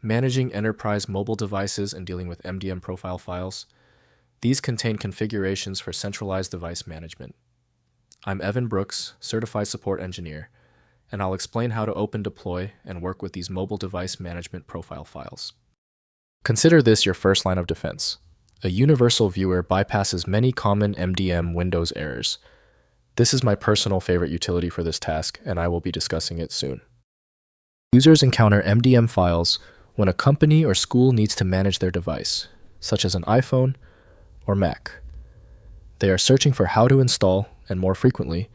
managing enterprise mobile devices and dealing with MDM profile files. These contain configurations for centralized device management. I'm Evan Brooks, Certified Support Engineer, and I'll explain how to open, deploy, and work with these mobile device management profile files. Consider this your first line of defense. A universal viewer bypasses many common MDM Windows errors. This is my personal favorite utility for this task, and I will be discussing it soon. Users encounter MDM files when a company or school needs to manage their device, such as an iPhone or Mac. They are searching for how to install, and more frequently,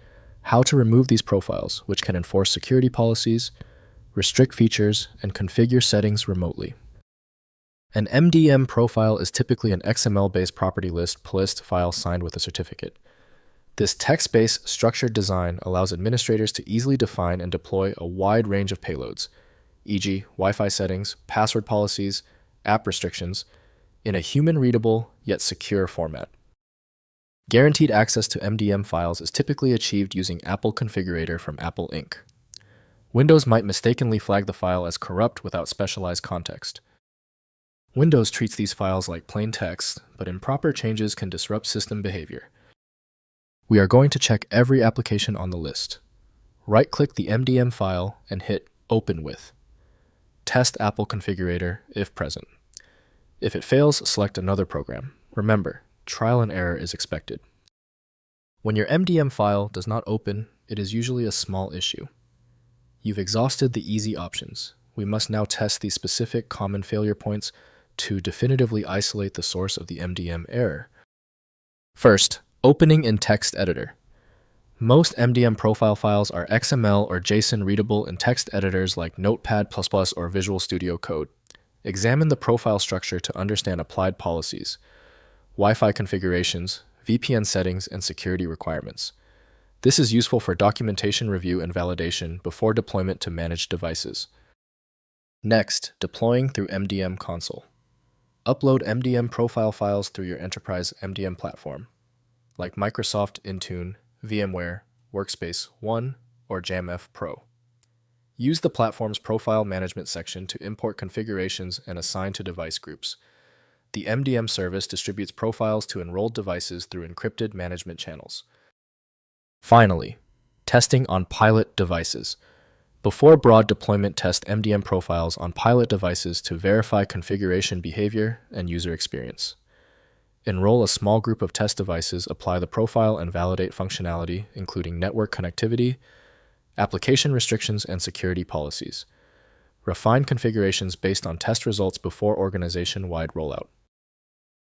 how to remove these profiles, which can enforce security policies, restrict features, and configure settings remotely. An MDM profile is typically an XML-based property list plist file signed with a certificate. This text-based structured design allows administrators to easily define and deploy a wide range of payloads, e.g., Wi-Fi settings, password policies, app restrictions, in a human-readable yet secure format. Guaranteed access to MDM files is typically achieved using Apple Configurator from Apple Inc. Windows might mistakenly flag the file as corrupt without specialized context. Windows treats these files like plain text, but improper changes can disrupt system behavior. We are going to check every application on the list. Right-click the MDM file and hit Open With. Test Apple Configurator if present. If it fails, select another program. Remember, trial and error is expected. When your MDM file does not open, it is usually a small issue. You've exhausted the easy options. We must now test these specific common failure points to definitively isolate the source of the MDM error. First, opening in text editor. Most MDM profile files are XML or JSON readable in text editors like Notepad++ or Visual Studio Code. Examine the profile structure to understand applied policies, Wi-Fi configurations, VPN settings, and security requirements. This is useful for documentation review and validation before deployment to managed devices. Next, deploying through MDM console. Upload MDM profile files through your enterprise MDM platform, like Microsoft Intune, VMware, Workspace ONE, or JAMF Pro. Use the platform's profile management section to import configurations and assign to device groups. The MDM service distributes profiles to enrolled devices through encrypted management channels. Finally, testing on pilot devices. Before broad deployment, test MDM profiles on pilot devices to verify configuration behavior and user experience. Enroll a small group of test devices, apply the profile, and validate functionality, including network connectivity, application restrictions, and security policies. Refine configurations based on test results before organization-wide rollout.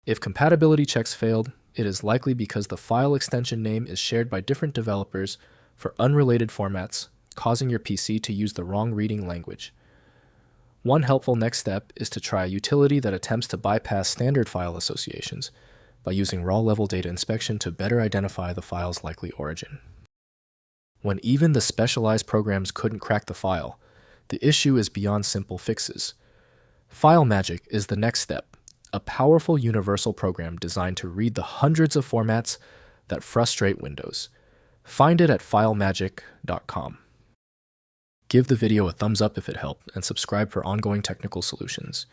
If compatibility checks failed, it is likely because the file extension name is shared by different developers for unrelated formats, causing your PC to use the wrong reading language. One helpful next step is to try a utility that attempts to bypass standard file associations by using raw-level data inspection to better identify the file's likely origin. When even the specialized programs couldn't crack the file, the issue is beyond simple fixes. File Magic is the next step, a powerful universal program designed to read the hundreds of formats that frustrate Windows. Find it at filemagic.com. Give the video a thumbs up if it helped, and subscribe for ongoing technical solutions.